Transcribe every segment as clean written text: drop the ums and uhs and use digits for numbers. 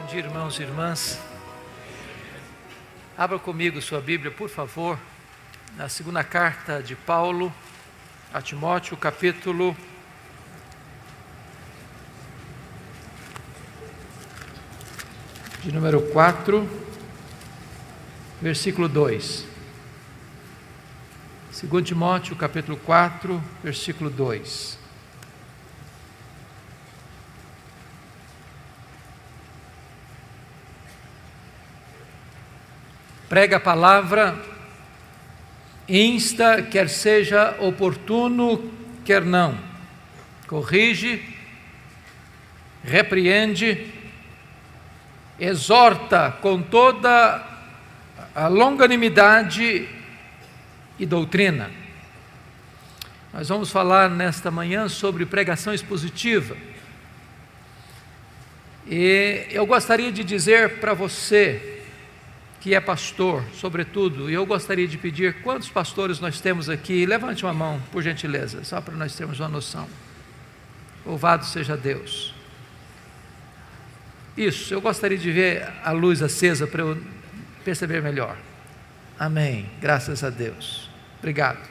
dia, irmãos e irmãs. Abra comigo sua Bíblia, por favor, na segunda carta de Paulo a Timóteo, capítulo de número 4, versículo 2. 2 Timóteo, capítulo 4, versículo 2. Prega a palavra, insta, quer seja oportuno, quer não. Corrige, repreende, exorta com toda a longanimidade e doutrina. Nós vamos falar nesta manhã sobre pregação expositiva. E eu gostaria de dizer para você que é pastor, sobretudo, e eu gostaria de pedir quantos pastores nós temos aqui. Levante uma mão, por gentileza, só para nós termos uma noção. Louvado seja Deus. Isso, eu gostaria de ver a luz acesa para eu perceber melhor. Amém, graças a Deus. Obrigado.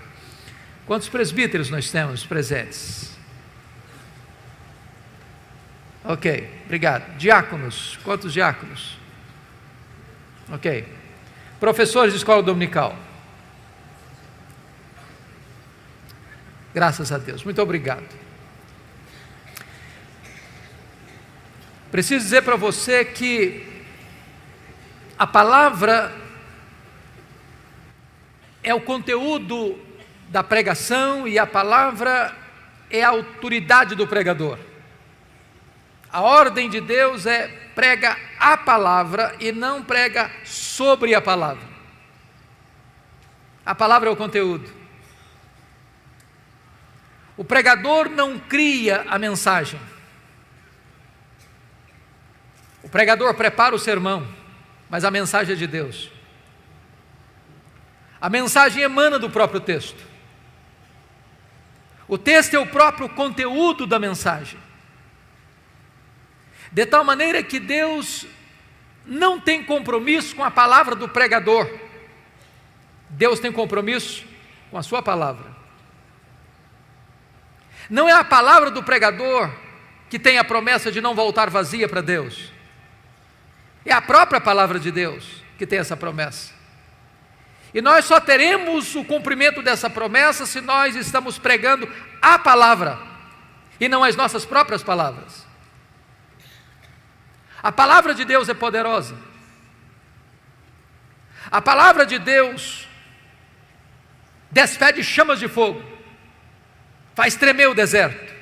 Quantos presbíteros nós temos presentes? Ok, obrigado. Diáconos, quantos diáconos? Ok. Professores de escola dominical. Graças a Deus, muito obrigado. Preciso dizer para você que a palavra é o conteúdo da pregação e a palavra é a autoridade do pregador. A ordem de Deus é prega a palavra e não prega sobre a palavra. A palavra é o conteúdo. O pregador não cria a mensagem. O pregador prepara o sermão, mas a mensagem é de Deus. A mensagem emana do próprio texto. O texto é o próprio conteúdo da mensagem. De tal maneira que Deus não tem compromisso com a palavra do pregador. Deus tem compromisso com a sua palavra. Não é a palavra do pregador que tem a promessa de não voltar vazia para Deus. É a própria palavra de Deus que tem essa promessa. E nós só teremos o cumprimento dessa promessa se nós estamos pregando a palavra e não as nossas próprias palavras. A palavra de Deus é poderosa. A palavra de Deus despede chamas de fogo, faz tremer o deserto.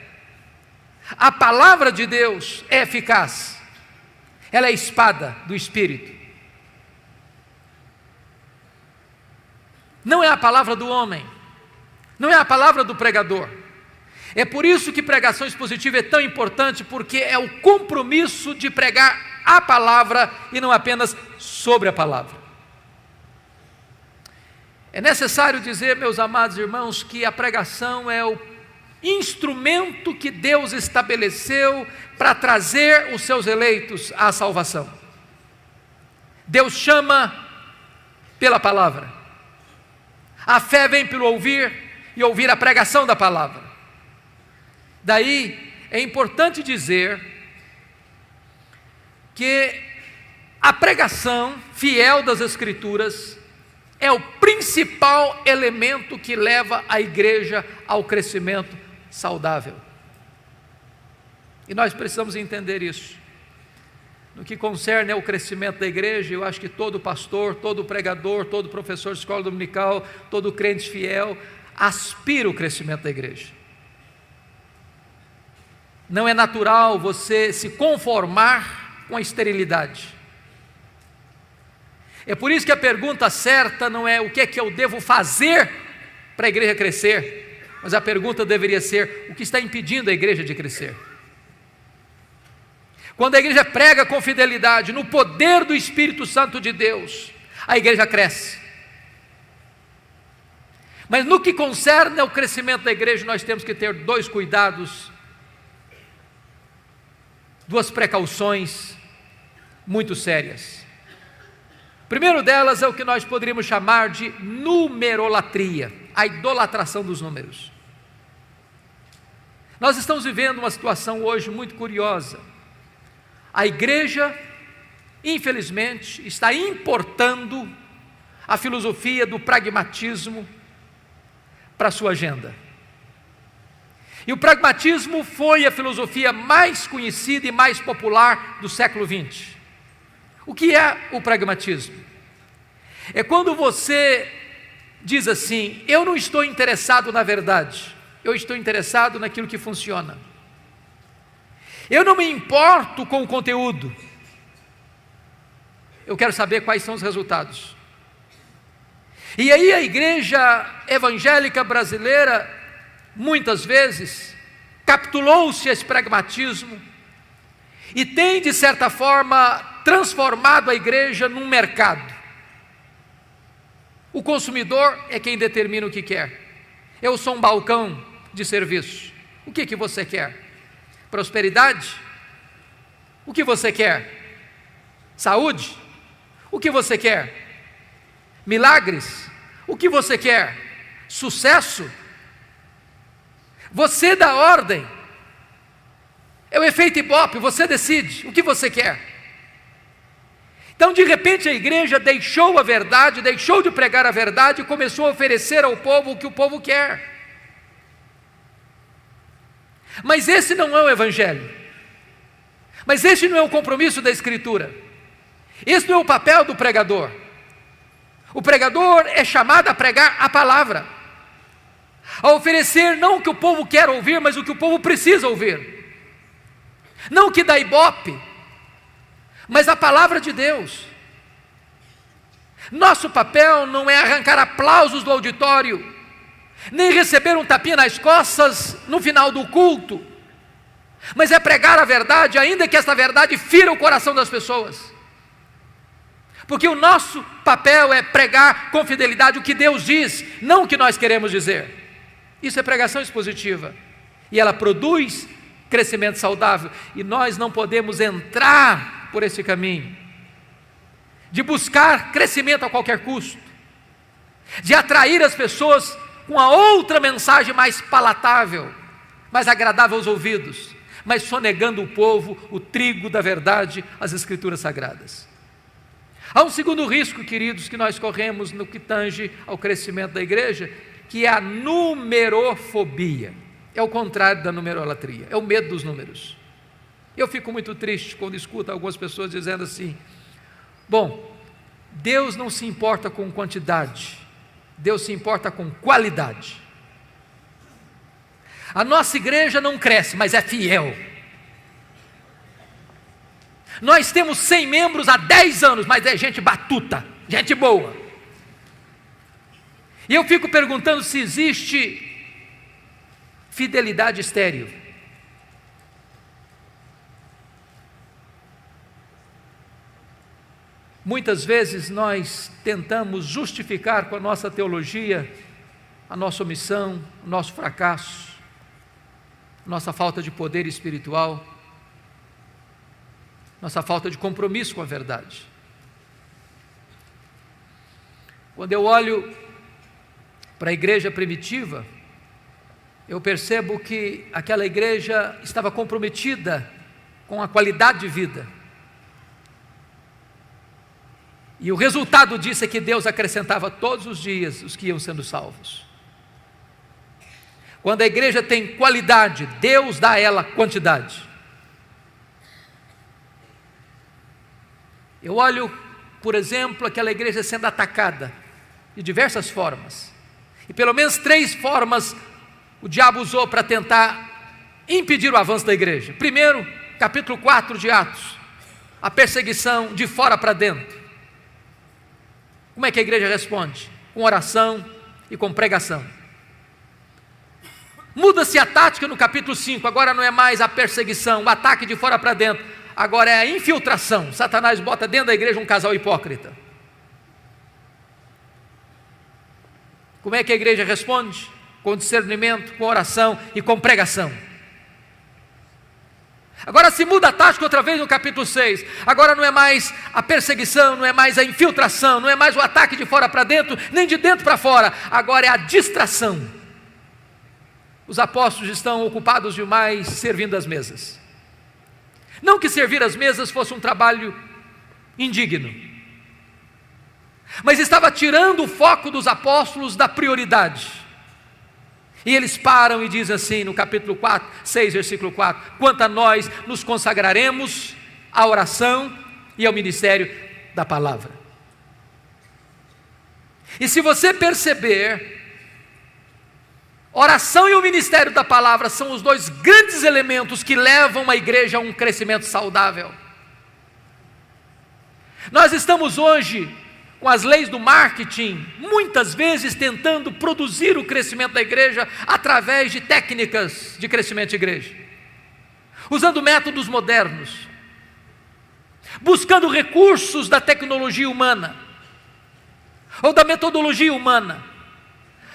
A palavra de Deus é eficaz. Ela é a espada do Espírito. Não é a palavra do homem, não é a palavra do pregador. É por isso que pregação expositiva é tão importante, porque é o compromisso de pregar a palavra e não apenas sobre a palavra. É necessário dizer, meus amados irmãos, que a pregação é o instrumento que Deus estabeleceu para trazer os seus eleitos à salvação. Deus chama pela palavra. A fé vem pelo ouvir e ouvir a pregação da palavra. Daí é importante dizer que a pregação fiel das Escrituras é o principal elemento que leva a igreja ao crescimento saudável. E nós precisamos entender isso. No que concerne ao crescimento da igreja, eu acho que todo pastor, todo pregador, todo professor de escola dominical, todo crente fiel aspira o crescimento da igreja. Não é natural você se conformar com a esterilidade. É por isso que a pergunta certa não é o que é que eu devo fazer para a igreja crescer, mas a pergunta deveria ser: o que está impedindo a igreja de crescer? Quando a igreja prega com fidelidade no poder do Espírito Santo de Deus, a igreja cresce. Mas no que concerne ao crescimento da igreja, nós temos que ter dois cuidados, duas precauções muito sérias. O primeiro delas é o que nós poderíamos chamar de numerolatria, a idolatração dos números. Nós estamos vivendo uma situação hoje muito curiosa. A igreja, infelizmente, está importando a filosofia do pragmatismo para a sua agenda. E o pragmatismo foi a filosofia mais conhecida e mais popular do século XX. O que é o pragmatismo? É quando você diz assim: eu não estou interessado na verdade, eu estou interessado naquilo que funciona. Eu não me importo com o conteúdo, eu quero saber quais são os resultados. E aí a igreja evangélica brasileira, muitas vezes, capitulou-se a esse pragmatismo e tem, de certa forma, transformado a igreja num mercado. O consumidor é quem determina o que quer. Eu sou um balcão de serviço. O que você quer? Prosperidade? O que você quer? Saúde? O que você quer? Milagres? O que você quer? Sucesso? Você dá ordem. É o efeito Ibope, você decide o que você quer. Então, de repente, a igreja deixou a verdade, deixou de pregar a verdade e começou a oferecer ao povo o que o povo quer. Mas esse não é o evangelho. Mas esse não é o compromisso da Escritura. Esse não é o papel do pregador. O pregador é chamado a pregar a palavra, a oferecer não o que o povo quer ouvir, mas o que o povo precisa ouvir. Não o que dá Ibope, mas a palavra de Deus. Nosso papel não é arrancar aplausos do auditório, nem receber um tapinha nas costas no final do culto, mas é pregar a verdade, ainda que essa verdade fira o coração das pessoas. Porque o nosso papel é pregar com fidelidade o que Deus diz, não o que nós queremos dizer. Isso é pregação expositiva, e ela produz crescimento saudável, e nós não podemos entrar por esse caminho, de buscar crescimento a qualquer custo, de atrair as pessoas com a outra mensagem mais palatável, mais agradável aos ouvidos, mas sonegando o povo o trigo da verdade, as Escrituras Sagradas. Há um segundo risco, queridos, que nós corremos no que tange ao crescimento da igreja, que é a numerofobia. É o contrário da numerolatria, é o medo dos números. Eu fico muito triste quando escuto algumas pessoas dizendo assim: bom, Deus não se importa com quantidade, Deus se importa com qualidade. A nossa igreja não cresce, mas é fiel. Nós temos 100 membros há 10 anos, mas é gente batuta, gente boa. E eu fico perguntando se existe fidelidade estéril. Muitas vezes nós tentamos justificar com a nossa teologia a nossa omissão, o nosso fracasso, nossa falta de poder espiritual, nossa falta de compromisso com a verdade. Quando eu olho para a igreja primitiva, eu percebo que aquela igreja estava comprometida com a qualidade de vida. E o resultado disso é que Deus acrescentava todos os dias os que iam sendo salvos. Quando a igreja tem qualidade, Deus dá a ela quantidade. Eu olho, por exemplo, aquela igreja sendo atacada de diversas formas. E pelo menos 3 formas o diabo usou para tentar impedir o avanço da igreja. Primeiro, capítulo 4 de Atos, a perseguição de fora para dentro. Como é que a igreja responde? Com oração e com pregação. Muda-se a tática no capítulo 5, agora não é mais a perseguição, o ataque de fora para dentro, agora é a infiltração. Satanás bota dentro da igreja um casal hipócrita. Como é que a igreja responde? Com discernimento, com oração e com pregação. Agora se muda a tática outra vez no capítulo 6. Agora não é mais a perseguição, não é mais a infiltração, não é mais o ataque de fora para dentro, nem de dentro para fora. Agora é a distração. Os apóstolos estão ocupados demais servindo as mesas. Não que servir as mesas fosse um trabalho indigno, mas estava tirando o foco dos apóstolos da prioridade. E eles param e dizem assim no capítulo 6, versículo 4: quanto a nós, nos consagraremos à oração e ao ministério da palavra. E se você perceber, oração e o ministério da palavra são os dois grandes elementos que levam a igreja a um crescimento saudável. Nós estamos hoje, com as leis do marketing, muitas vezes tentando produzir o crescimento da igreja através de técnicas de crescimento de igreja, usando métodos modernos, buscando recursos da tecnologia humana, ou da metodologia humana.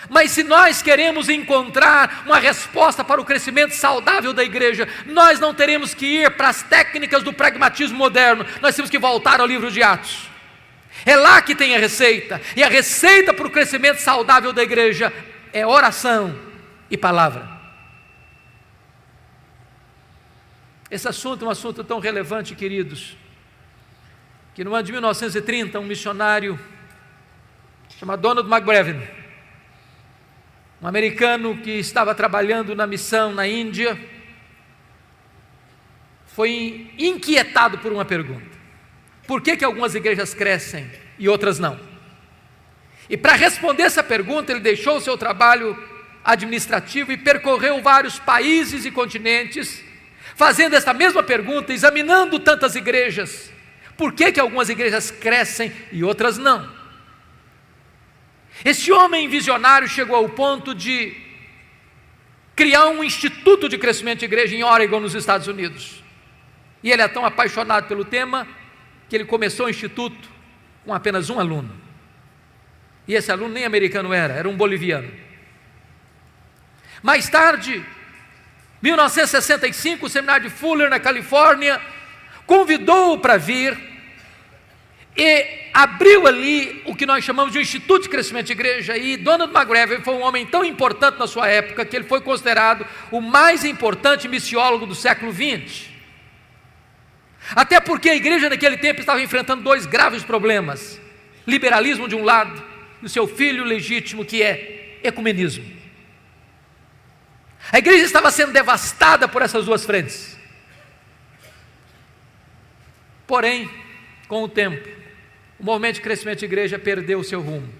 Mas se nós queremos encontrar uma resposta para o crescimento saudável da igreja, nós não teremos que ir para as técnicas do pragmatismo moderno, nós temos que voltar ao livro de Atos. É lá que tem a receita, e a receita para o crescimento saudável da igreja é oração e palavra. Esse assunto é um assunto tão relevante, queridos, que no ano de 1930, um missionário chamado Donald McBrevin, um americano que estava trabalhando na missão na Índia, foi inquietado por uma pergunta: por que algumas igrejas crescem e outras não? E para responder essa pergunta, ele deixou o seu trabalho administrativo e percorreu vários países e continentes, fazendo essa mesma pergunta, examinando tantas igrejas. Por que algumas igrejas crescem e outras não? Esse homem visionário chegou ao ponto de criar um instituto de crescimento de igreja em Oregon, nos Estados Unidos. E ele é tão apaixonado pelo tema que ele começou o instituto com apenas um aluno. E esse aluno nem americano era um boliviano. Mais tarde, 1965, o seminário de Fuller, na Califórnia, convidou-o para vir e abriu ali o que nós chamamos de um Instituto de Crescimento de Igreja. E Donald McBrevin foi um homem tão importante na sua época que ele foi considerado o mais importante missiólogo do século XX. Até porque a igreja naquele tempo estava enfrentando dois graves problemas: liberalismo de um lado e o seu filho legítimo, que é ecumenismo. A igreja estava sendo devastada por essas duas frentes. Porém, com o tempo, o movimento de crescimento de igreja perdeu o seu rumo.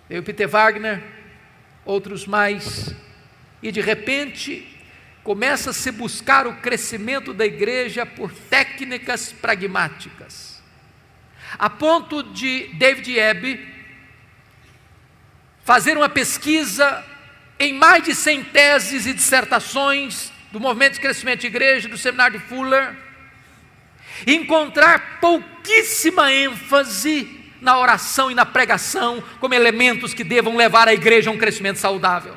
Veio Peter Wagner, outros mais, e de repente começa a se buscar o crescimento da igreja por técnicas pragmáticas, a ponto de David Ebb fazer uma pesquisa em mais de 100 teses e dissertações do movimento de crescimento de igreja, do seminário de Fuller, e encontrar pouquíssima ênfase na oração e na pregação como elementos que devam levar a igreja a um crescimento saudável.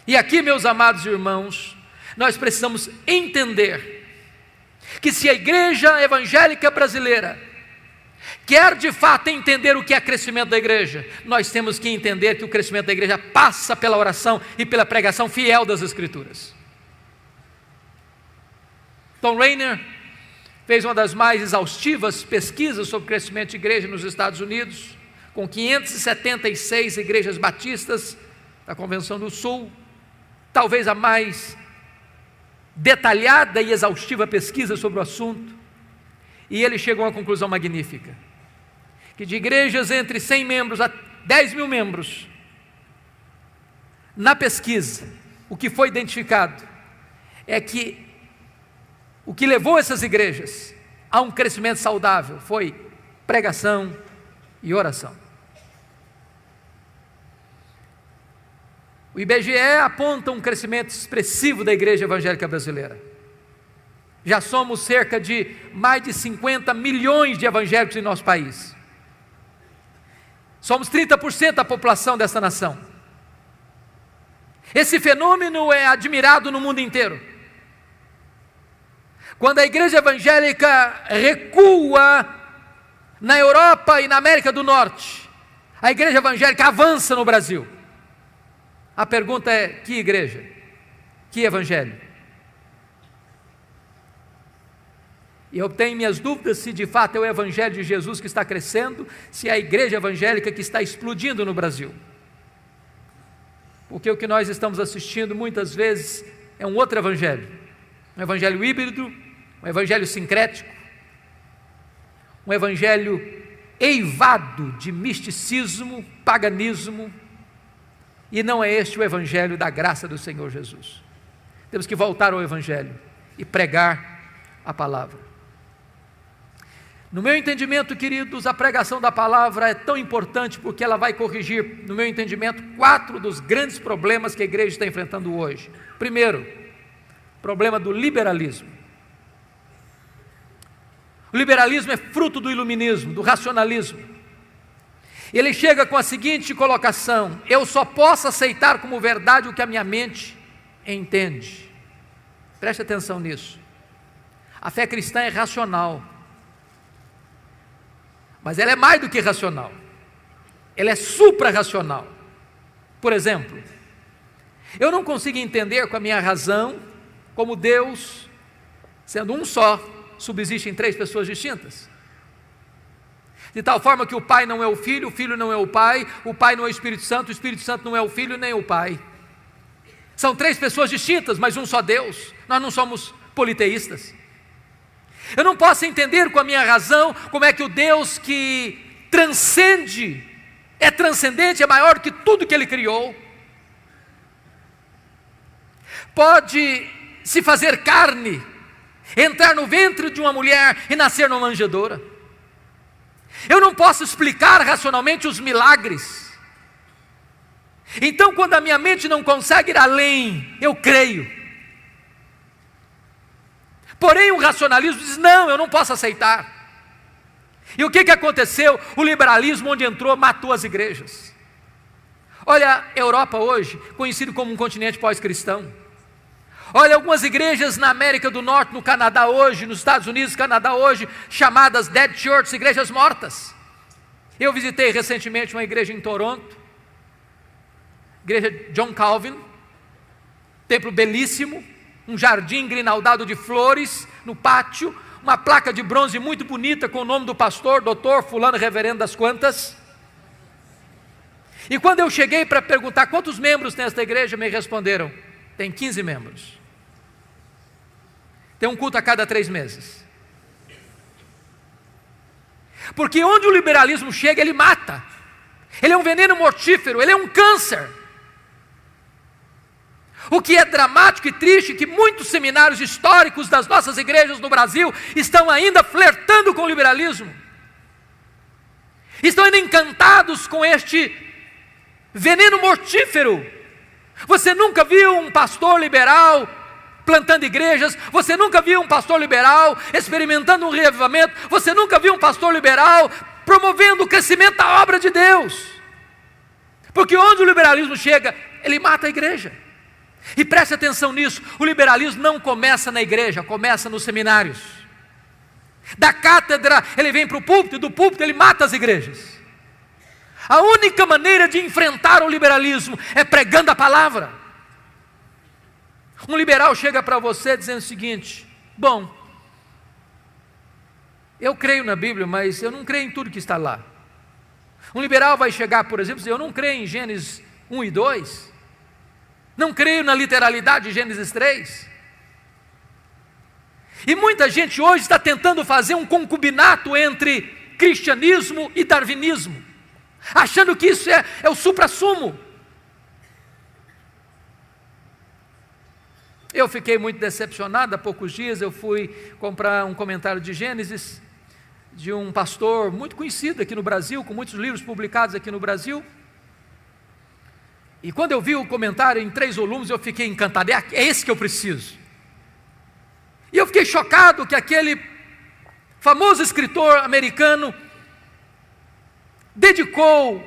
E aqui, meus amados irmãos, nós precisamos entender que se a igreja evangélica brasileira quer de fato entender o que é crescimento da igreja, nós temos que entender que o crescimento da igreja passa pela oração e pela pregação fiel das Escrituras. Tom Rainer fez uma das mais exaustivas pesquisas sobre crescimento de igreja nos Estados Unidos, com 576 igrejas batistas da Convenção do Sul, talvez a mais detalhada e exaustiva pesquisa sobre o assunto, e ele chegou a uma conclusão magnífica: que de igrejas entre 100 membros a 10 mil membros, na pesquisa, o que foi identificado é que o que levou essas igrejas a um crescimento saudável foi pregação e oração. O IBGE aponta um crescimento expressivo da igreja evangélica brasileira. Já somos cerca de mais de 50 milhões de evangélicos em nosso país. Somos 30% da população dessa nação. Esse fenômeno é admirado no mundo inteiro. Quando a igreja evangélica recua na Europa e na América do Norte, a igreja evangélica avança no Brasil. A pergunta é: que igreja? Que evangelho? E eu tenho minhas dúvidas se de fato é o evangelho de Jesus que está crescendo, se é a igreja evangélica que está explodindo no Brasil. Porque o que nós estamos assistindo muitas vezes é um outro evangelho, um evangelho híbrido, um evangelho sincrético, um evangelho eivado de misticismo, paganismo, e não é este o evangelho da graça do Senhor Jesus. Temos que voltar ao evangelho e pregar a palavra. No meu entendimento, queridos, a pregação da palavra é tão importante porque ela vai corrigir, no meu entendimento, 4 dos grandes problemas que a igreja está enfrentando hoje. Primeiro, problema do liberalismo. O liberalismo é fruto do iluminismo, do racionalismo. Ele chega com a seguinte colocação: eu só posso aceitar como verdade o que a minha mente entende. Preste atenção nisso. A fé cristã é racional, mas ela é mais do que racional, ela é supra-racional. Por exemplo, eu não consigo entender com a minha razão como Deus, sendo um só, subsiste em 3 pessoas distintas. De tal forma que o Pai não é o Filho não é o Pai não é o Espírito Santo não é o Filho nem o Pai. São 3 pessoas distintas, mas um só Deus. Nós não somos politeístas. Eu não posso entender com a minha razão como é que o Deus que transcende, é transcendente, é maior do que tudo que Ele criou, pode se fazer carne, entrar no ventre de uma mulher e nascer numa manjedoura. Eu não posso explicar racionalmente os milagres. Então, quando a minha mente não consegue ir além, eu creio. Porém, o racionalismo diz: não, eu não posso aceitar. E o que aconteceu? O liberalismo, onde entrou, matou as igrejas. Olha a Europa hoje, conhecido como um continente pós-cristão. Olha algumas igrejas na América do Norte, no Canadá hoje, nos Estados Unidos, Canadá hoje, chamadas Dead Church, igrejas mortas. Eu visitei recentemente uma igreja em Toronto, igreja John Calvin, templo belíssimo, um jardim grinaldado de flores no pátio, uma placa de bronze muito bonita com o nome do pastor, doutor fulano reverendo das quantas. E quando eu cheguei para perguntar quantos membros tem esta igreja, me responderam: tem 15 membros. Tem um culto a cada 3 meses. Porque onde o liberalismo chega, ele mata. Ele é um veneno mortífero, ele é um câncer. O que é dramático e triste é que muitos seminários históricos das nossas igrejas no Brasil estão ainda flertando com o liberalismo. Estão ainda encantados com este veneno mortífero. Você nunca viu um pastor liberal plantando igrejas, você nunca viu um pastor liberal experimentando um reavivamento, você nunca viu um pastor liberal promovendo o crescimento da obra de Deus. Porque onde o liberalismo chega, ele mata a igreja. E preste atenção nisso, o liberalismo não começa na igreja, começa nos seminários. Da cátedra ele vem para o púlpito, e do púlpito ele mata as igrejas. A única maneira de enfrentar o liberalismo é pregando a palavra. Um liberal chega para você dizendo o seguinte: bom, eu creio na Bíblia, mas eu não creio em tudo que está lá. Um liberal vai chegar, por exemplo, e dizer: eu não creio em Gênesis 1 e 2, não creio na literalidade de Gênesis 3. E muita gente hoje está tentando fazer um concubinato entre cristianismo e darwinismo, achando que isso é o suprassumo. Eu fiquei muito decepcionado. Há poucos dias eu fui comprar um comentário de Gênesis, de um pastor muito conhecido aqui no Brasil, com muitos livros publicados aqui no Brasil. E quando eu vi o comentário em 3 volumes, eu fiquei encantado. É esse que eu preciso. E eu fiquei chocado que aquele famoso escritor americano dedicou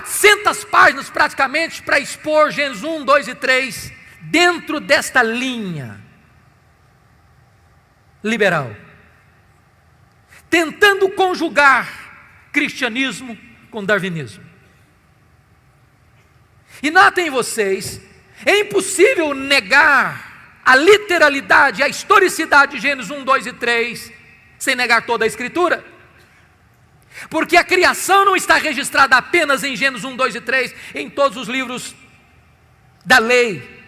400 páginas praticamente para expor Gênesis 1, 2 e 3 dentro desta linha liberal, tentando conjugar cristianismo com darwinismo. E notem vocês, é impossível negar a literalidade, a historicidade de Gênesis 1, 2 e 3, sem negar toda a Escritura. Porque a criação não está registrada apenas em Gênesis 1, 2 e 3, em todos os livros da lei,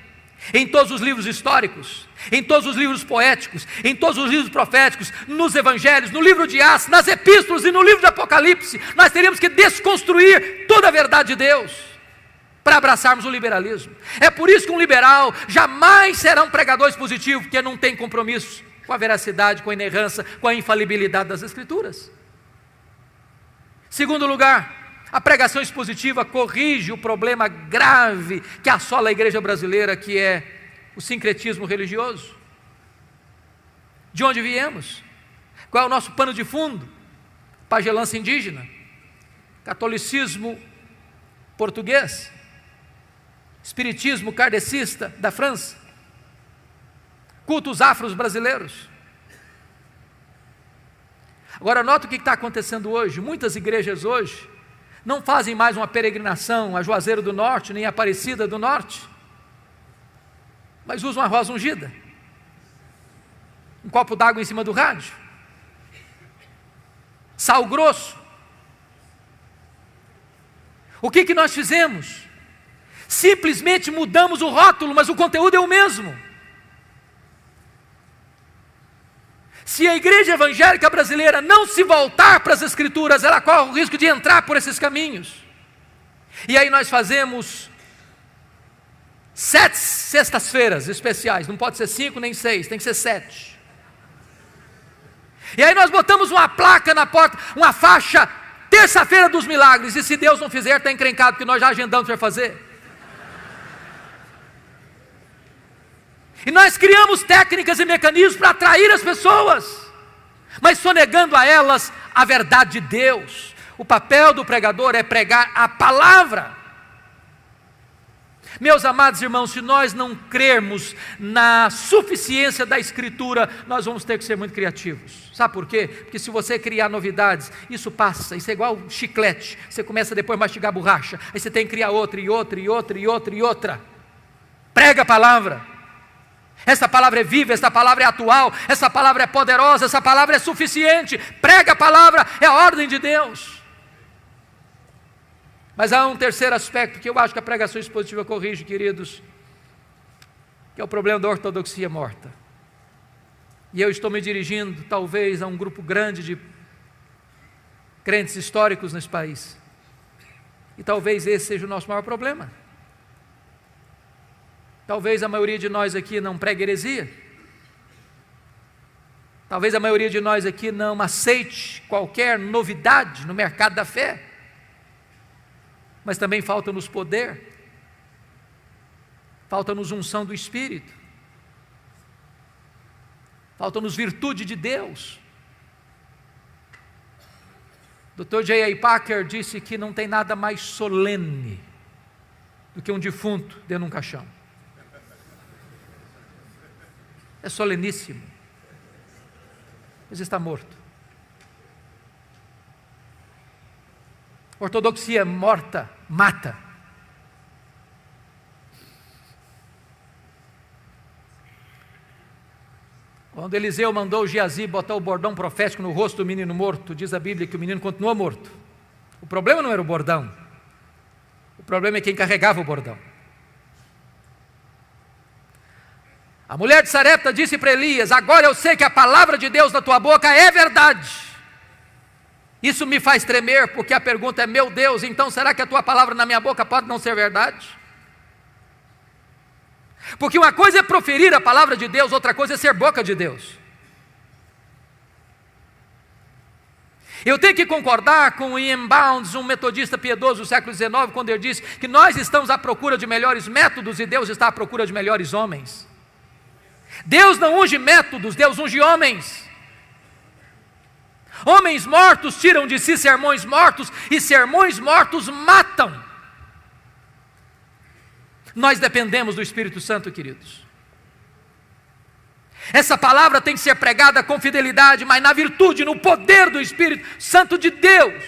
em todos os livros históricos, em todos os livros poéticos, em todos os livros proféticos, nos evangelhos, no livro de Atos, nas epístolas e no livro de Apocalipse. Nós teríamos que desconstruir toda a verdade de Deus para abraçarmos o liberalismo. É por isso que um liberal jamais será um pregador expositivo, porque não tem compromisso com a veracidade, com a inerrância, com a infalibilidade das Escrituras. Segundo lugar, a pregação expositiva corrige o problema grave que assola a igreja brasileira, que é o sincretismo religioso. De onde viemos? Qual é o nosso pano de fundo? Pagelança indígena, catolicismo português, espiritismo kardecista da França, cultos afros brasileiros. Agora nota o que está acontecendo hoje. Muitas igrejas hoje não fazem mais uma peregrinação a Juazeiro do Norte, nem a Aparecida do Norte, mas usam a rosa ungida, um copo d'água em cima do rádio, sal grosso. O que nós fizemos? Simplesmente mudamos o rótulo, mas o conteúdo é o mesmo. Se a igreja evangélica brasileira não se voltar para as Escrituras, ela corre o risco de entrar por esses caminhos. E aí nós fazemos 7 sextas-feiras especiais, não pode ser 5 nem 6, tem que ser 7. E aí nós botamos uma placa na porta, uma faixa, terça-feira dos milagres, e se Deus não fizer, está encrencado, porque nós já agendamos para fazer. E nós criamos técnicas e mecanismos para atrair as pessoas, mas sonegando a elas a verdade de Deus. O papel do pregador é pregar a palavra. Meus amados irmãos, se nós não crermos na suficiência da Escritura, nós vamos ter que ser muito criativos. Sabe por quê? Porque se você criar novidades, isso passa, isso é igual chiclete. Você começa depois a mastigar borracha, aí você tem que criar outra, e outra, e outra, e outra, e outra. Prega a palavra. Essa palavra é viva, essa palavra é atual, essa palavra é poderosa, essa palavra é suficiente. Prega a palavra, é a ordem de Deus. Mas há um terceiro aspecto que eu acho que a pregação expositiva corrige, queridos, que é o problema da ortodoxia morta. E eu estou me dirigindo talvez a um grupo grande de crentes históricos nesse país. E talvez esse seja o nosso maior problema. Talvez a maioria de nós aqui não pregue heresia. Talvez a maioria de nós aqui não aceite qualquer novidade no mercado da fé. Mas também falta-nos poder, falta-nos unção do Espírito, falta-nos virtude de Deus. Dr. J.I. Packer disse que não tem nada mais solene do que um defunto dentro de um caixão. É soleníssimo, mas está morto. Ortodoxia morta mata. Quando Eliseu mandou Geazi botar o bordão profético no rosto do menino morto, diz a Bíblia que o menino continuou morto. O problema não era o bordão, o problema é quem carregava o bordão. A mulher de Sarepta disse para Elias: agora eu sei que a palavra de Deus na tua boca é verdade. Isso me faz tremer, porque a pergunta é: meu Deus, então será que a tua palavra na minha boca pode não ser verdade? Porque uma coisa é proferir a palavra de Deus, outra coisa é ser boca de Deus. Eu tenho que concordar com Ian Bounds, um metodista piedoso do século XIX, quando ele disse que nós estamos à procura de melhores métodos e Deus está à procura de melhores homens. Deus não unge métodos, Deus unge homens. Homens mortos tiram de si sermões mortos, e sermões mortos matam. Nós dependemos do Espírito Santo, queridos. Essa palavra tem que ser pregada com fidelidade, mas na virtude, no poder do Espírito Santo de Deus.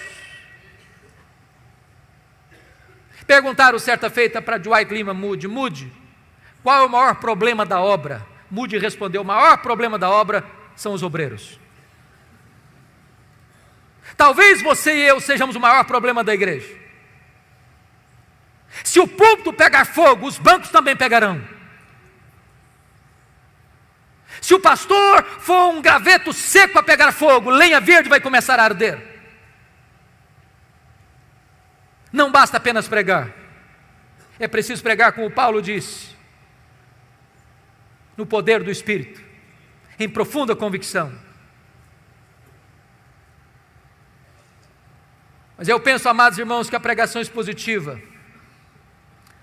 Perguntaram certa feita para Dwight Lyman Moody: Moody, qual é o maior problema da obra? Moody respondeu: o maior problema da obra são os obreiros. Talvez você e eu sejamos o maior problema da igreja. Se o púlpito pegar fogo, os bancos também pegarão. Se o pastor for um graveto seco a pegar fogo, lenha verde vai começar a arder. Não basta apenas pregar, é preciso pregar como Paulo disse, no poder do Espírito, em profunda convicção. Mas eu penso, amados irmãos, que a pregação expositiva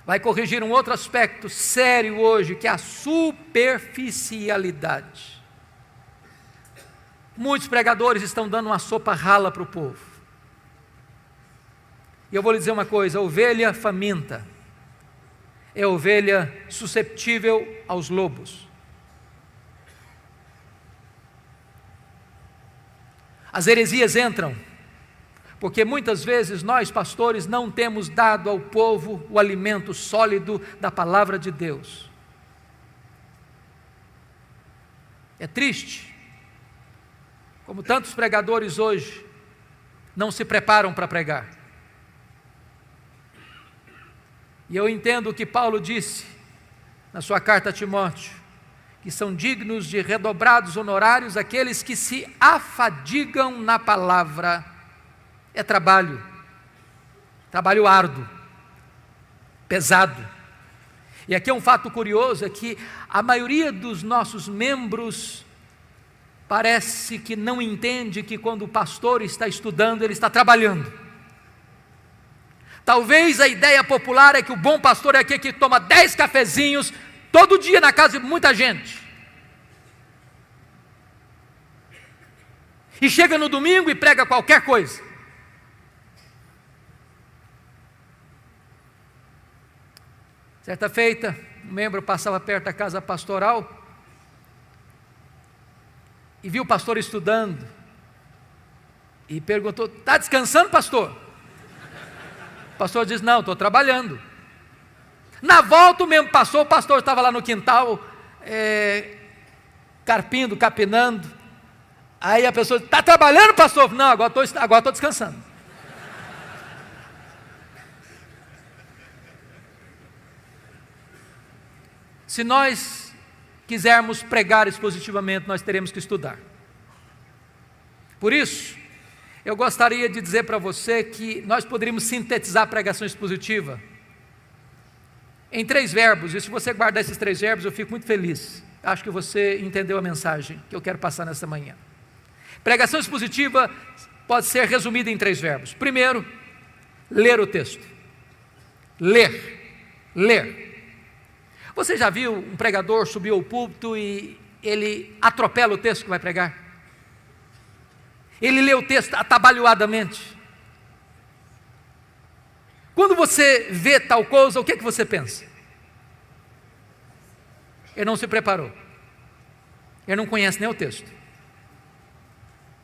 vai corrigir um outro aspecto sério hoje, que é a superficialidade. Muitos pregadores estão dando uma sopa rala para o povo. E eu vou lhe dizer uma coisa: a ovelha faminta é a ovelha susceptível aos lobos. As heresias entram porque muitas vezes nós, pastores, não temos dado ao povo o alimento sólido da palavra de Deus. É triste como tantos pregadores hoje não se preparam para pregar. E eu entendo o que Paulo disse na sua carta a Timóteo, que são dignos de redobrados honorários aqueles que se afadigam na palavra. É trabalho árduo, pesado. E aqui é um fato curioso, é que a maioria dos nossos membros parece que não entende que quando o pastor está estudando, ele está trabalhando. Talvez a ideia popular é que o bom pastor é aquele que toma 10 cafezinhos todo dia na casa de muita gente. E chega no domingo e prega qualquer coisa. Certa feita, um membro passava perto da casa pastoral e viu o pastor estudando e perguntou: está descansando, pastor? O pastor disse: não, estou trabalhando. Na volta o mesmo passou, o pastor estava lá no quintal, carpindo, capinando. Aí a pessoa disse: está trabalhando, pastor? Não, agora estou descansando. Se nós quisermos pregar expositivamente, nós teremos que estudar. Por isso, eu gostaria de dizer para você que nós poderíamos sintetizar a pregação expositiva em 3 verbos, e se você guardar esses 3 verbos, eu fico muito feliz. Acho que você entendeu a mensagem que eu quero passar nessa manhã. Pregação expositiva pode ser resumida em 3 verbos. Primeiro, ler o texto. Ler. Você já viu um pregador subir ao púlpito e ele atropela o texto que vai pregar? Ele lê o texto atabalhoadamente. Quando você vê tal coisa, o que você pensa? Ele não se preparou. Ele não conhece nem o texto.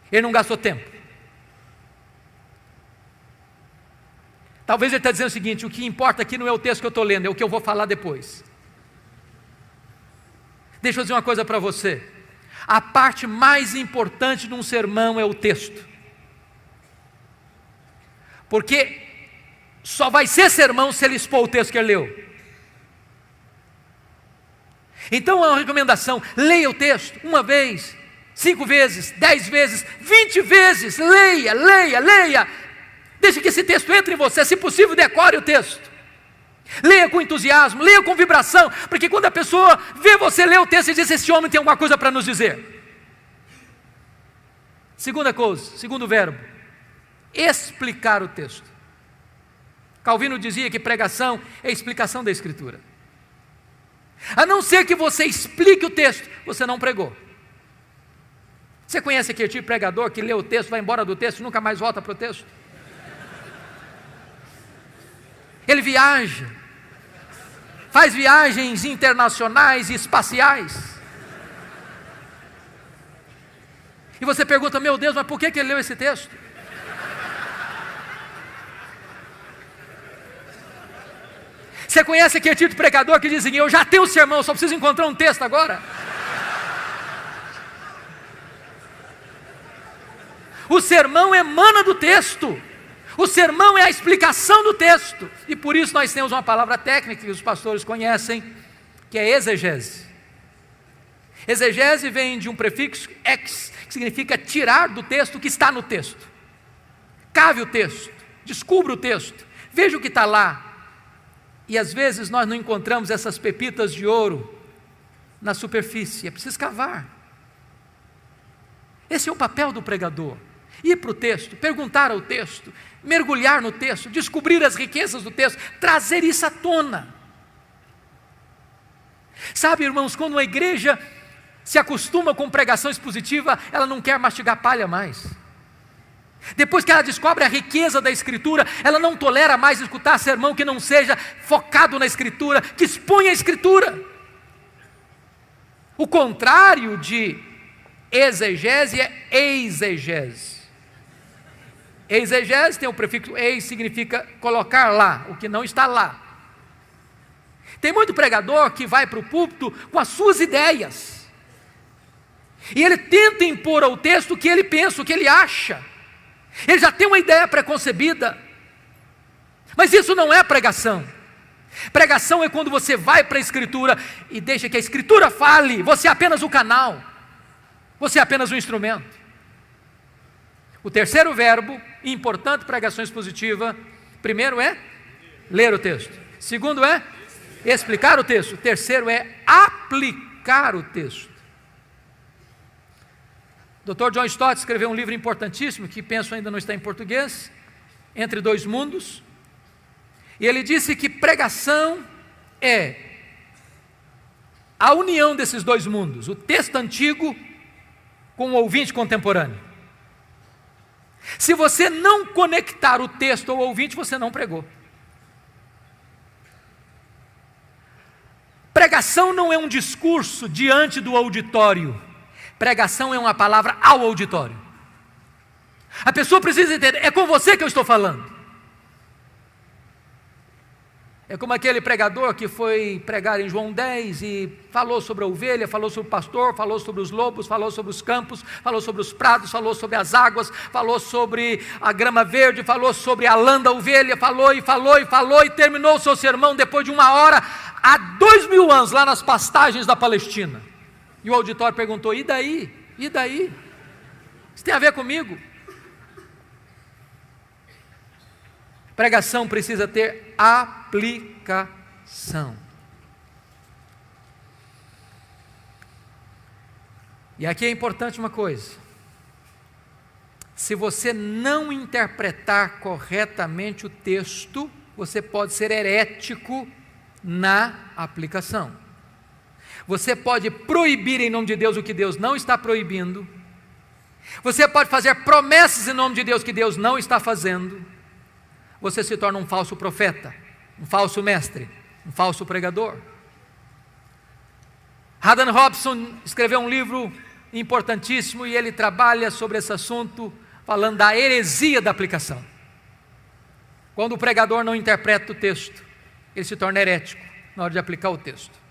Ele não gastou tempo. Talvez ele está dizendo o seguinte: o que importa aqui não é o texto que eu estou lendo, é o que eu vou falar depois. Deixa eu dizer uma coisa para você: a parte mais importante de um sermão é o texto, porque só vai ser sermão se ele expor o texto que ele leu. Então é uma recomendação: leia o texto 1 vez, 5 vezes, 10 vezes, 20 vezes, leia, deixe que esse texto entre em você, se possível decore o texto. Leia com entusiasmo, leia com vibração, porque quando a pessoa vê você ler o texto e diz: esse homem tem alguma coisa para nos dizer. Segunda coisa, segundo verbo, explicar o texto. Calvino dizia que pregação é explicação da Escritura. A não ser que você explique o texto, você não pregou. Você conhece aquele tipo de pregador que lê o texto, vai embora do texto e nunca mais volta para o texto? Ele viaja, faz viagens internacionais e espaciais. E você pergunta, meu Deus, mas por que ele leu esse texto? Você conhece aquele tipo de pregador que diz assim, eu já tenho o sermão, só preciso encontrar um texto agora? O sermão emana do texto. O sermão é a explicação do texto. E por isso nós temos uma palavra técnica que os pastores conhecem, que é exegese. Exegese vem de um prefixo ex, que significa tirar do texto o que está no texto. Cave o texto, descubra o texto, veja o que está lá. E às vezes nós não encontramos essas pepitas de ouro na superfície, é preciso cavar. Esse é o papel do pregador. Ir para o texto, perguntar ao texto, mergulhar no texto, descobrir as riquezas do texto, trazer isso à tona. Sabe, irmãos, quando uma igreja se acostuma com pregação expositiva, ela não quer mastigar palha mais. Depois que ela descobre a riqueza da Escritura, ela não tolera mais escutar sermão que não seja focado na Escritura, que exponha a Escritura. O contrário de exegese é eisegese. Exegese tem o prefixo eis, significa colocar lá, o que não está lá. Tem muito pregador que vai para o púlpito com as suas ideias, e ele tenta impor ao texto o que ele pensa, o que ele acha. Ele já tem uma ideia preconcebida, mas isso não é pregação. Pregação é quando você vai para a Escritura e deixa que a Escritura fale, você é apenas o canal, você é apenas o instrumento. O terceiro verbo, importante pregação expositiva, primeiro é ler o texto, segundo é explicar o texto, o terceiro é aplicar o texto. Dr. John Stott escreveu um livro importantíssimo, que penso ainda não está em português, Entre Dois Mundos, e ele disse que pregação é a união desses dois mundos, o texto antigo com o ouvinte contemporâneo. Se você não conectar o texto ao ouvinte, você não pregou. Pregação não é um discurso diante do auditório. Pregação é uma palavra ao auditório. A pessoa precisa entender, é com você que eu estou falando. É como aquele pregador que foi pregar em João 10 e falou sobre a ovelha, falou sobre o pastor, falou sobre os lobos, falou sobre os campos, falou sobre os prados, falou sobre as águas, falou sobre a grama verde, falou sobre a lã da ovelha, falou e terminou o seu sermão depois de 1 hora, há 2000 anos, lá nas pastagens da Palestina. E o auditório perguntou, e daí? E daí? Isso tem a ver comigo? Pregação precisa ter aplicação. E aqui é importante uma coisa. Se você não interpretar corretamente o texto, você pode ser herético na aplicação. Você pode proibir em nome de Deus o que Deus não está proibindo. Você pode fazer promessas em nome de Deus que Deus não está fazendo. Você se torna um falso profeta, um falso mestre, um falso pregador. Haddon Robson escreveu um livro importantíssimo e ele trabalha sobre esse assunto, falando da heresia da aplicação. Quando o pregador não interpreta o texto, ele se torna herético na hora de aplicar o texto.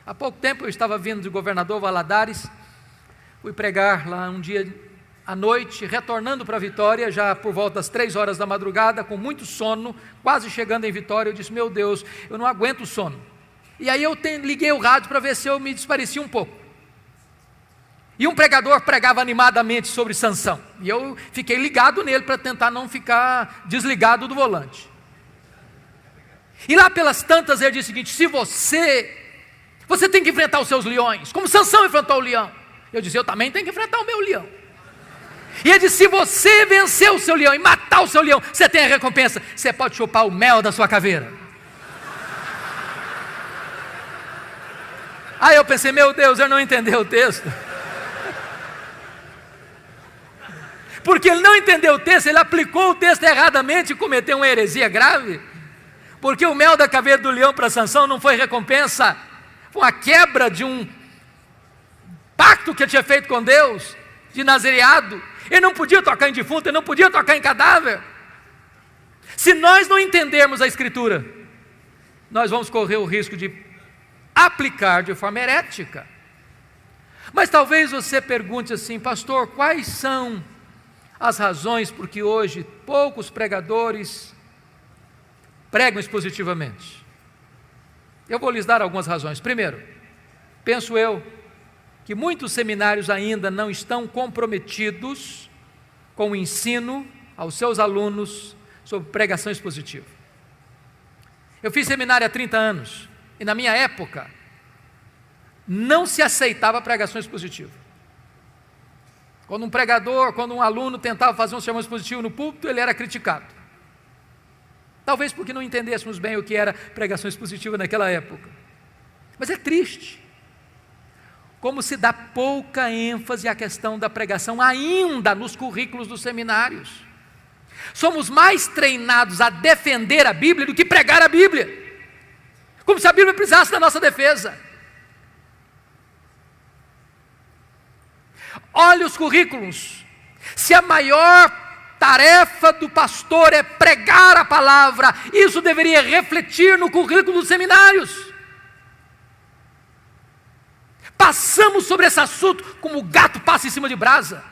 Há pouco tempo eu estava vindo de Governador Valadares, fui pregar lá um dia à noite, retornando para Vitória, já por volta das 3 horas da madrugada, com muito sono, quase chegando em Vitória, eu disse, meu Deus, eu não aguento o sono. E aí eu liguei o rádio para ver se eu me desparecia um pouco. E um pregador pregava animadamente sobre Sansão, e eu fiquei ligado nele para tentar não ficar desligado do volante. E lá pelas tantas ele disse o seguinte, se você tem que enfrentar os seus leões, como Sansão enfrentou o leão. Eu disse, eu também tenho que enfrentar o meu leão. E ele disse, se você vencer o seu leão e matar o seu leão, você tem a recompensa, você pode chupar o mel da sua caveira. Aí eu pensei, meu Deus, ele não entendeu o texto. Porque ele não entendeu o texto, ele aplicou o texto erradamente e cometeu uma heresia grave. Porque o mel da caveira do leão para Sansão não foi recompensa, foi uma quebra de um pacto que ele tinha feito com Deus, de nazereado. Ele não podia tocar em defunto, ele não podia tocar em cadáver. Se nós não entendermos a Escritura, nós vamos correr o risco de aplicar de forma herética. Mas talvez você pergunte assim: pastor, quais são as razões por que hoje poucos pregadores pregam expositivamente? Eu vou lhes dar algumas razões. Primeiro, penso eu que muitos seminários ainda não estão comprometidos com o ensino aos seus alunos sobre pregação expositiva. Eu fiz seminário há 30 anos e na minha época não se aceitava pregação expositiva. Quando um aluno tentava fazer um sermão expositivo no púlpito, ele era criticado. Talvez porque não entendêssemos bem o que era pregação expositiva naquela época. Mas é triste como se dá pouca ênfase à questão da pregação ainda nos currículos dos seminários. Somos mais treinados a defender a Bíblia do que pregar a Bíblia, como se a Bíblia precisasse da nossa defesa. Olhe os currículos. Se a maior tarefa do pastor é pregar a palavra, isso deveria refletir no currículo dos seminários. Passamos sobre esse assunto como o gato passa em cima de brasa.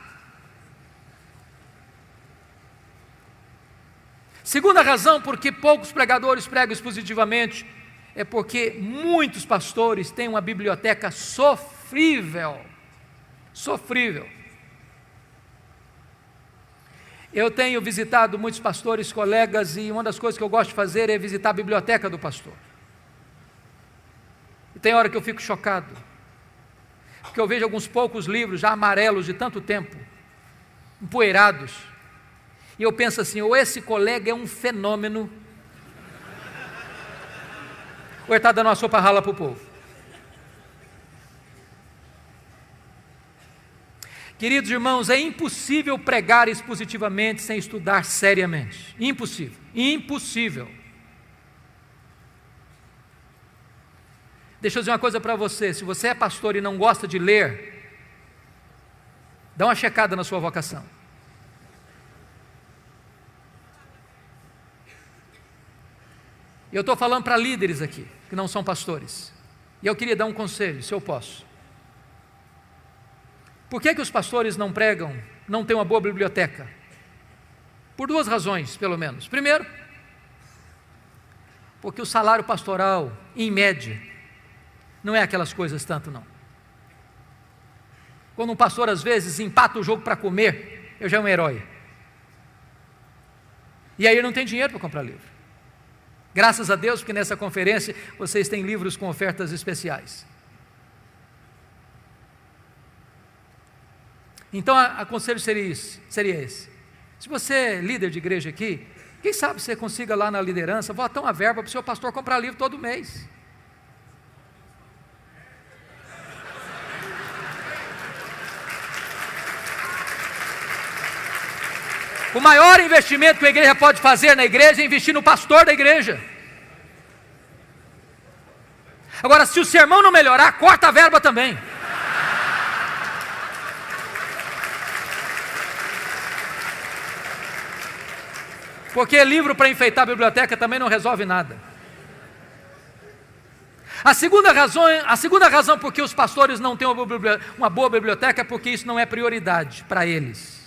Segunda razão por que poucos pregadores pregam expositivamente é porque muitos pastores têm uma biblioteca sofrível. Sofrível. Eu tenho visitado muitos pastores, colegas, e uma das coisas que eu gosto de fazer é visitar a biblioteca do pastor. E tem hora que eu fico chocado, porque eu vejo alguns poucos livros já amarelos de tanto tempo, empoeirados, e eu penso assim: ou esse colega é um fenômeno, ou ele está dando uma sopa rala para o povo. Queridos irmãos, é impossível pregar expositivamente sem estudar seriamente. Impossível, impossível. Deixa eu dizer uma coisa para você: se você é pastor e não gosta de ler, dá uma checada na sua vocação. E eu estou falando para líderes aqui, que não são pastores, e eu queria dar um conselho, se eu posso. Por que os pastores não pregam, não têm uma boa biblioteca? Por duas razões, pelo menos. Primeiro, porque o salário pastoral, em média, não é aquelas coisas tanto não. Quando um pastor às vezes empata o jogo para comer, eu já é um herói. E aí ele não tem dinheiro para comprar livro. Graças a Deus, porque nessa conferência vocês têm livros com ofertas especiais. Então, o conselho seria esse. Se você é líder de igreja aqui, quem sabe você consiga lá na liderança botar uma verba para o seu pastor comprar livro todo mês. O maior investimento que a igreja pode fazer na igreja é investir no pastor da igreja. Agora, se o sermão não melhorar, corta a verba também. Porque livro para enfeitar a biblioteca também não resolve nada. A segunda razão por que os pastores não têm uma boa biblioteca é porque isso não é prioridade para eles.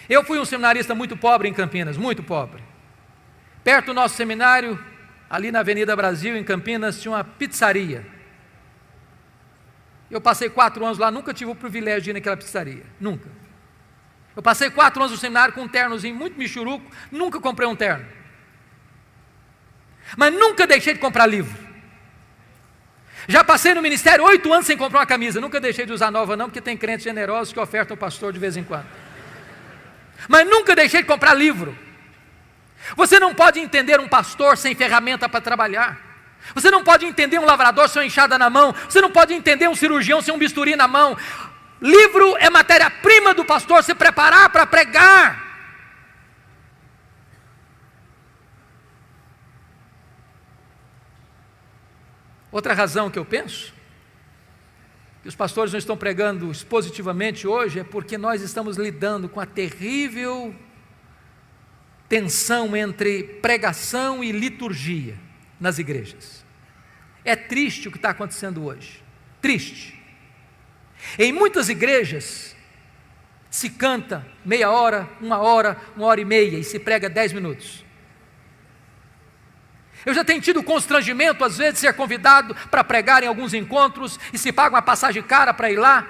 Eu fui um seminarista muito pobre em Campinas, muito pobre. Perto do nosso seminário, ali na Avenida Brasil, em Campinas, tinha uma pizzaria. Eu passei 4 anos lá, nunca tive o privilégio de ir naquela pizzaria, nunca. Eu passei 4 anos no seminário com um ternozinho muito michuruco, nunca comprei um terno. Mas nunca deixei de comprar livro. Já passei no ministério 8 anos sem comprar uma camisa, nunca deixei de usar nova não, porque tem crentes generosos que ofertam ao pastor de vez em quando. Mas nunca deixei de comprar livro. Você não pode entender um pastor sem ferramenta para trabalhar. Você não pode entender um lavrador sem uma enxada na mão. Você não pode entender um cirurgião sem um bisturi na mão. Livro é matéria-prima do pastor se preparar para pregar. Outra razão que eu penso que os pastores não estão pregando expositivamente hoje é porque nós estamos lidando com a terrível tensão entre pregação e liturgia nas igrejas. É triste o que está acontecendo hoje, triste. Em muitas igrejas se canta meia hora, 1h30 e se prega 10 minutos. Eu já tenho tido constrangimento, às vezes, de ser convidado para pregar em alguns encontros e se paga uma passagem cara para ir lá.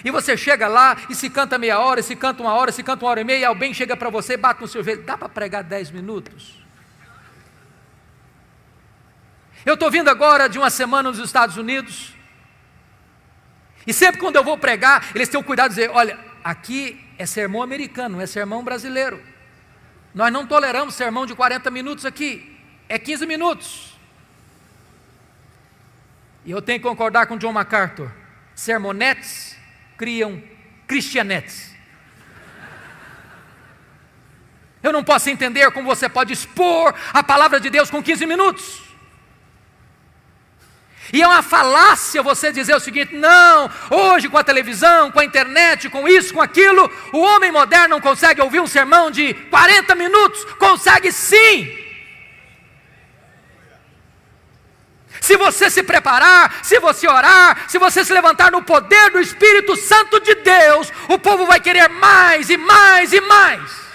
E você chega lá e se canta meia hora, se canta 1h, se canta 1h30 e alguém chega para você e bate no seu joelho. Dá para pregar 10 minutos? Eu estou vindo agora de uma semana nos Estados Unidos e sempre quando eu vou pregar, eles têm o cuidado de dizer, olha, aqui é sermão americano, não é sermão brasileiro. Nós não toleramos sermão de 40 minutos aqui. É 15 minutos. E eu tenho que concordar com John MacArthur. Sermonetes criam cristianetes. Eu não posso entender como você pode expor a palavra de Deus com 15 minutos. E é uma falácia você dizer o seguinte, não, hoje com a televisão, com a internet, com isso, com aquilo, o homem moderno não consegue ouvir um sermão de 40 minutos. Consegue sim. Se você se preparar, se você orar, se você se levantar no poder do Espírito Santo de Deus, o povo vai querer mais e mais e mais.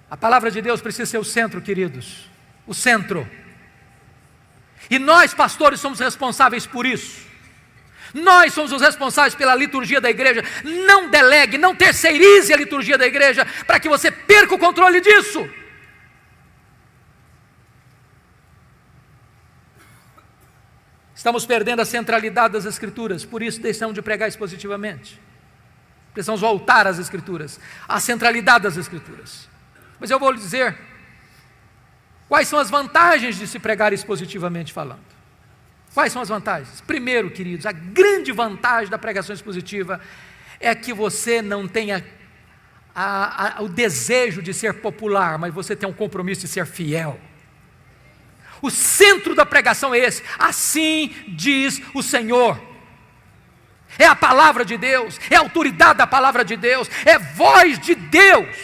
A palavra de Deus precisa ser o centro, queridos, o centro. E nós, pastores, somos responsáveis por isso. Nós somos os responsáveis pela liturgia da igreja. Não delegue, não terceirize a liturgia da igreja para que você perca o controle disso. Estamos perdendo a centralidade das Escrituras, por isso deixamos de pregar expositivamente. Precisamos voltar às Escrituras, à centralidade das Escrituras. Mas eu vou lhe dizer quais são as vantagens de se pregar expositivamente falando. Quais são as vantagens? Primeiro, queridos, a grande vantagem da pregação expositiva é que você não tenha o desejo de ser popular, mas você tem um compromisso de ser fiel. O centro da pregação é esse, assim diz o Senhor. É a palavra de Deus, é a autoridade da palavra de Deus, é voz de Deus.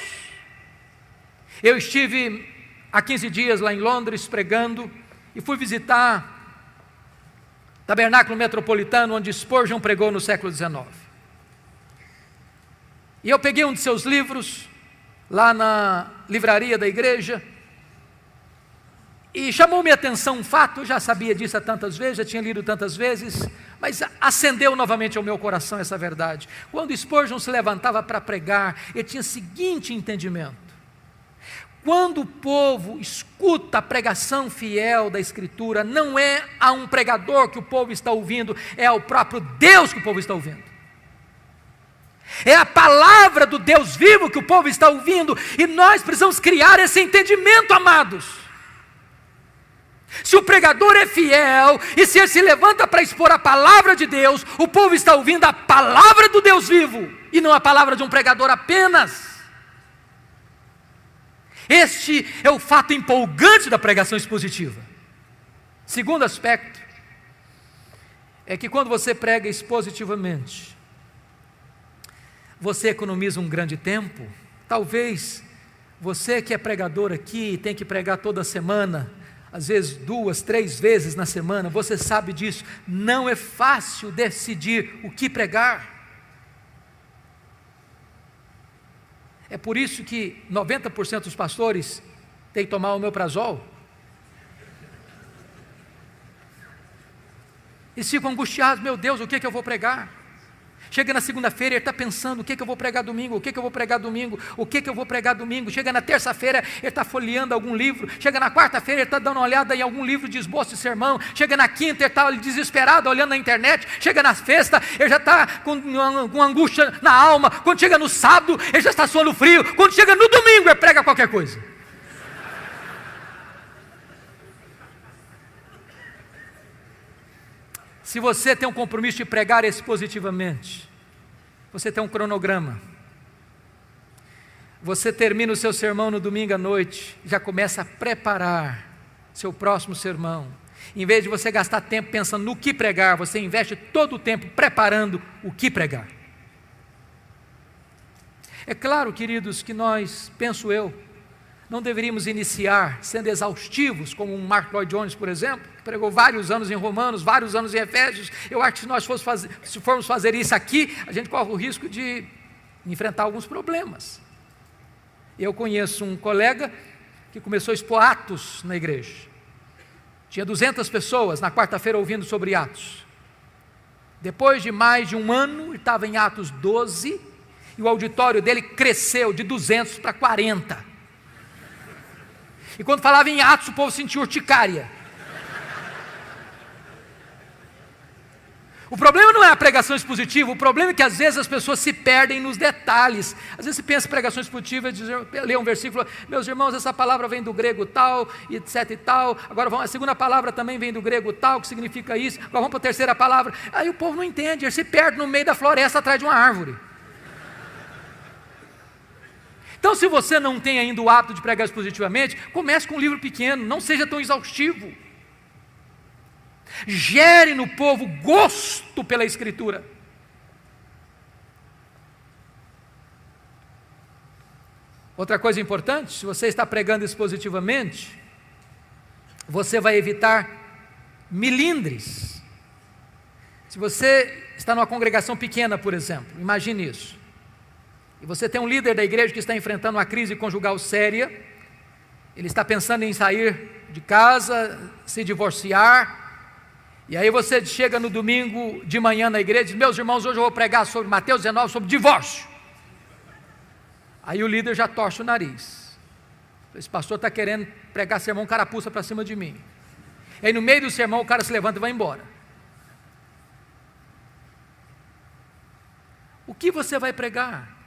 Eu estive há 15 dias lá em Londres pregando e fui visitar Tabernáculo Metropolitano, onde Spurgeon pregou no século XIX. E eu peguei um de seus livros, lá na livraria da igreja, e chamou minha atenção um fato, eu já sabia disso há tantas vezes, já tinha lido tantas vezes, mas acendeu novamente ao meu coração essa verdade. Quando Spurgeon se levantava para pregar, ele tinha o seguinte entendimento: quando o povo escuta a pregação fiel da Escritura, não é a um pregador que o povo está ouvindo, é ao próprio Deus que o povo está ouvindo. É a palavra do Deus vivo que o povo está ouvindo, e nós precisamos criar esse entendimento, amados. Se o pregador é fiel, e se ele se levanta para expor a palavra de Deus, o povo está ouvindo a palavra do Deus vivo, e não a palavra de um pregador apenas. Este é o fato empolgante da pregação expositiva. Segundo aspecto, é que quando você prega expositivamente, você economiza um grande tempo. Talvez você que é pregador aqui, tem que pregar toda semana, às vezes 2, 3 vezes na semana, você sabe disso, não é fácil decidir o que pregar. É por isso que 90% dos pastores têm que tomar omeprazol. Eles ficam angustiados, meu Deus, o que é que eu vou pregar? Chega na segunda-feira, ele está pensando: o que eu vou pregar domingo? O que eu vou pregar domingo? O que eu vou pregar domingo? Chega na terça-feira, ele está folheando algum livro. Chega na quarta-feira, ele está dando uma olhada em algum livro de esboço de sermão. Chega na quinta, ele está desesperado, olhando na internet. Chega na sexta, ele já está com angústia na alma. Quando chega no sábado, ele já está suando frio. Quando chega no domingo, ele prega qualquer coisa. Se você tem um compromisso de pregar expositivamente, você tem um cronograma, você termina o seu sermão no domingo à noite, já começa a preparar seu próximo sermão. Em vez de você gastar tempo pensando no que pregar, você investe todo o tempo preparando o que pregar. É claro, queridos, que nós, penso eu, não deveríamos iniciar sendo exaustivos, como um Mark Lloyd Jones, por exemplo, que pregou vários anos em Romanos, vários anos em Efésios. Eu acho que se formos fazer isso aqui, a gente corre o risco de enfrentar alguns problemas. Eu conheço um colega que começou a expor Atos na igreja. Tinha 200 pessoas na quarta-feira ouvindo sobre Atos. Depois de mais de um ano, ele estava em Atos 12, e o auditório dele cresceu de 200 para 40. E quando falava em Atos, o povo sentia urticária. O problema não é a pregação expositiva, o problema é que às vezes as pessoas se perdem nos detalhes. Às vezes se pensa em pregação expositiva, lê um versículo: meus irmãos, essa palavra vem do grego tal, etc e tal. Agora a segunda palavra também vem do grego tal, que significa isso. Agora vamos para a terceira palavra. Aí o povo não entende, ele se perde no meio da floresta atrás de uma árvore. Então, se você não tem ainda o hábito de pregar expositivamente, comece com um livro pequeno, não seja tão exaustivo. Gere no povo gosto pela Escritura. Outra coisa importante: se você está pregando expositivamente, você vai evitar milindres. Se você está numa congregação pequena, por exemplo, imagine isso. E você tem um líder da igreja que está enfrentando uma crise conjugal séria, ele está pensando em sair de casa, se divorciar, e aí você chega no domingo de manhã na igreja e diz: meus irmãos, hoje eu vou pregar sobre Mateus 19, sobre divórcio. Aí o líder já torce o nariz. Esse pastor está querendo pregar sermão carapuça para cima de mim. E aí no meio do sermão o cara se levanta e vai embora. O que você vai pregar?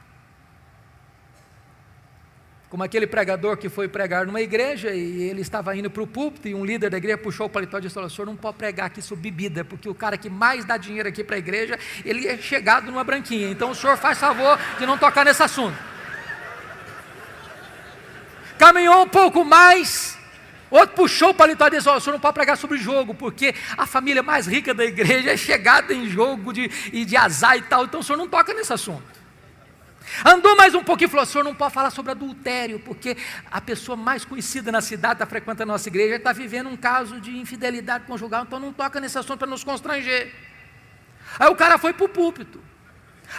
Como aquele pregador que foi pregar numa igreja e ele estava indo para o púlpito e um líder da igreja puxou o paletó e disse: o senhor não pode pregar aqui sobre bebida, porque o cara que mais dá dinheiro aqui para a igreja, ele é chegado numa branquinha, então o senhor faz favor de não tocar nesse assunto. Caminhou um pouco mais, outro puxou o paletó e disse: o senhor não pode pregar sobre jogo, porque a família mais rica da igreja é chegada em jogo de azar e tal, então o senhor não toca nesse assunto. Andou mais um pouquinho e falou: o senhor não pode falar sobre adultério, porque a pessoa mais conhecida na cidade está frequentando a nossa igreja, está vivendo um caso de infidelidade conjugal, então não toca nesse assunto para nos constranger. Aí o cara foi para o púlpito,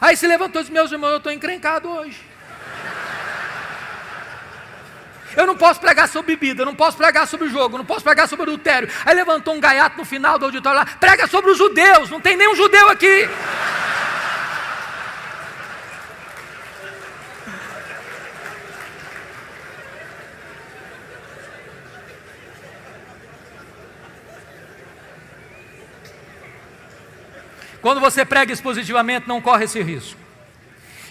aí se levantou e disse: meus irmãos, eu estou encrencado hoje. Eu não posso pregar sobre bebida, eu não posso pregar sobre jogo, eu não posso pregar sobre adultério. Aí levantou um gaiato no final do auditório lá: prega sobre os judeus, não tem nenhum judeu aqui. Quando você prega expositivamente, não corre esse risco.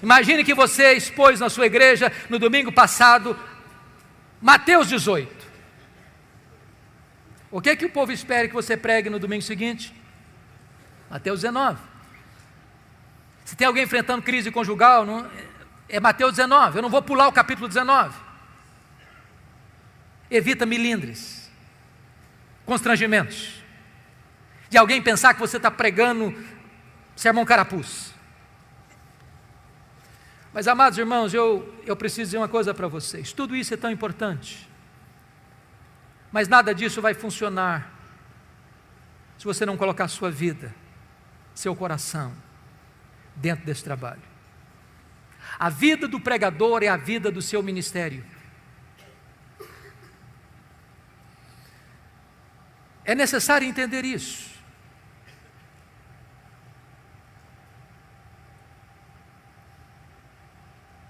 Imagine que você expôs na sua igreja, no domingo passado, Mateus 18. O que o povo espera que você pregue no domingo seguinte? Mateus 19. Se tem alguém enfrentando crise conjugal, é Mateus 19. Eu não vou pular o capítulo 19. Evita milindres, constrangimentos, de alguém pensar que você está pregando sermão carapuz. Mas, amados irmãos, eu preciso dizer uma coisa para vocês: tudo isso é tão importante, mas nada disso vai funcionar se você não colocar sua vida, seu coração dentro desse trabalho. A vida do pregador é a vida do seu ministério. É necessário entender isso.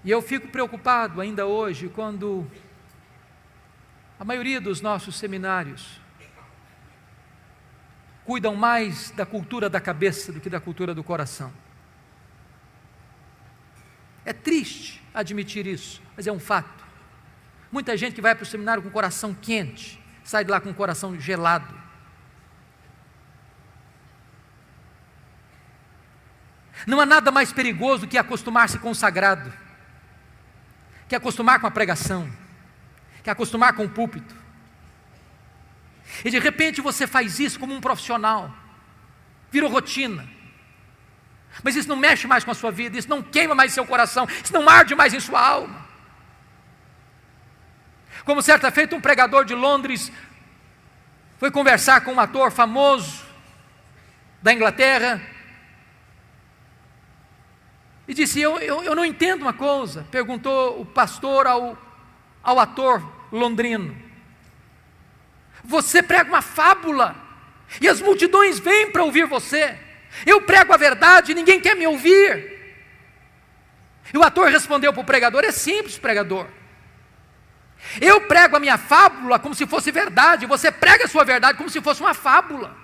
E eu fico preocupado ainda hoje quando a maioria dos nossos seminários cuidam mais da cultura da cabeça do que da cultura do coração. É triste admitir isso, mas é um fato. Muita gente que vai para o seminário com o coração quente, sai de lá com o coração gelado. Não há nada mais perigoso do que acostumar-se com o sagrado, que acostumar com a pregação, que acostumar com o púlpito. E de repente você faz isso como um profissional, virou rotina. Mas isso não mexe mais com a sua vida, isso não queima mais seu coração, isso não arde mais em sua alma. Como certa feita um pregador de Londres foi conversar com um ator famoso da Inglaterra e disse: eu não entendo uma coisa. Perguntou o pastor ao ator londrino: você prega uma fábula e as multidões vêm para ouvir você. Eu prego a verdade e ninguém quer me ouvir. E o ator respondeu para o pregador: é simples, pregador. Eu prego a minha fábula como se fosse verdade, você prega a sua verdade como se fosse uma fábula.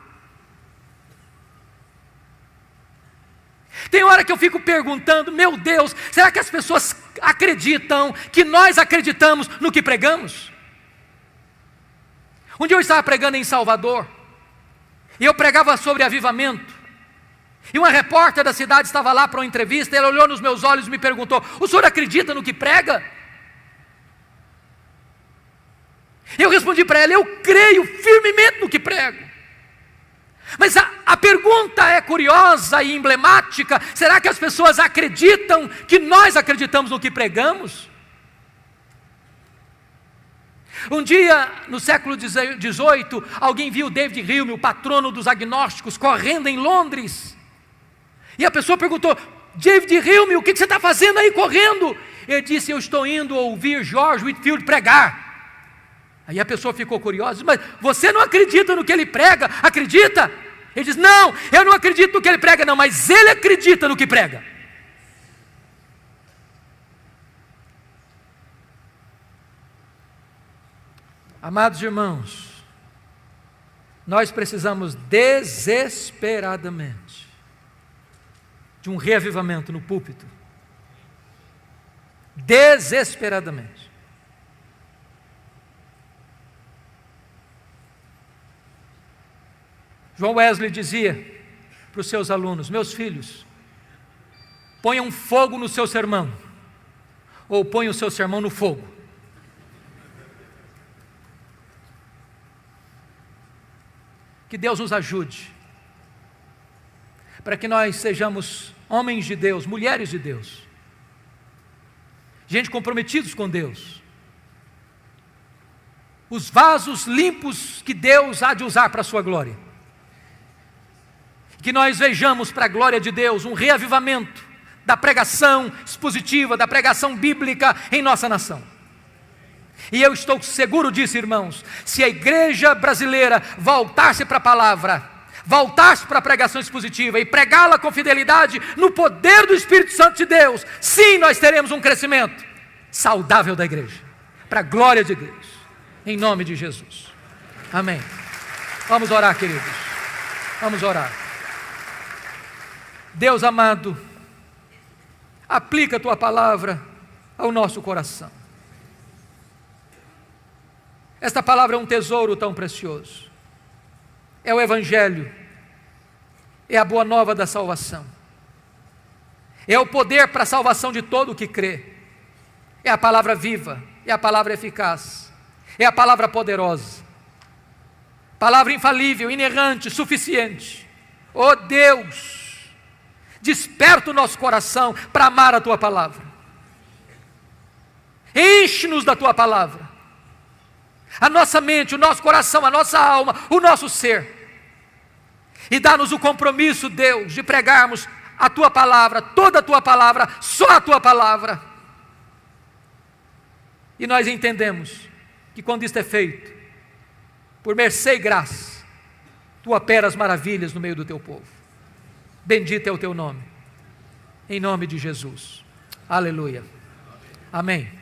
Tem hora que eu fico perguntando: meu Deus, será que as pessoas acreditam que nós acreditamos no que pregamos? Um dia eu estava pregando em Salvador, e eu pregava sobre avivamento, e uma repórter da cidade estava lá para uma entrevista. Ela olhou nos meus olhos e me perguntou: o senhor acredita no que prega? Eu respondi para ela: eu creio firmemente no que prego. Mas a pergunta é curiosa e emblemática: será que as pessoas acreditam que nós acreditamos no que pregamos? Um dia, no século XVIII, alguém viu David Hume, o patrono dos agnósticos, correndo em Londres. E a pessoa perguntou: David Hume, o que você está fazendo aí correndo? Ele disse: eu estou indo ouvir George Whitefield pregar. Aí a pessoa ficou curiosa: mas você não acredita no que ele prega? Acredita? Ele diz: não, eu não acredito no que ele prega não, mas ele acredita no que prega. Amados irmãos, nós precisamos desesperadamente de um reavivamento no púlpito. Desesperadamente. João Wesley dizia para os seus alunos: meus filhos, ponham fogo no seu sermão, ou ponham o seu sermão no fogo. Que Deus nos ajude, para que nós sejamos homens de Deus, mulheres de Deus, gente comprometidos com Deus, os vasos limpos que Deus há de usar para a sua glória. Que nós vejamos para a glória de Deus um reavivamento da pregação expositiva, da pregação bíblica em nossa nação. E eu estou seguro disso, irmãos: se a igreja brasileira voltar-se para a palavra, voltar-se para a pregação expositiva e pregá-la com fidelidade no poder do Espírito Santo de Deus, sim, nós teremos um crescimento saudável da igreja, para a glória de Deus, em nome de Jesus. Amém. Vamos orar, queridos. Vamos orar. Deus amado, aplica a tua palavra ao nosso coração. Esta palavra é um tesouro tão precioso. É o Evangelho, é a boa nova da salvação, é o poder para a salvação de todo o que crê, é a palavra viva, é a palavra eficaz, é a palavra poderosa, palavra infalível, inerrante, suficiente. Oh Deus, desperta o nosso coração para amar a tua palavra, enche-nos da tua palavra, a nossa mente, o nosso coração, a nossa alma, o nosso ser, e dá-nos o compromisso, Deus, de pregarmos a tua palavra, toda a tua palavra, só a tua palavra. E nós entendemos que quando isto é feito, por mercê e graça, tu operas maravilhas no meio do teu povo. Bendito é o teu nome, em nome de Jesus. Aleluia. Amém.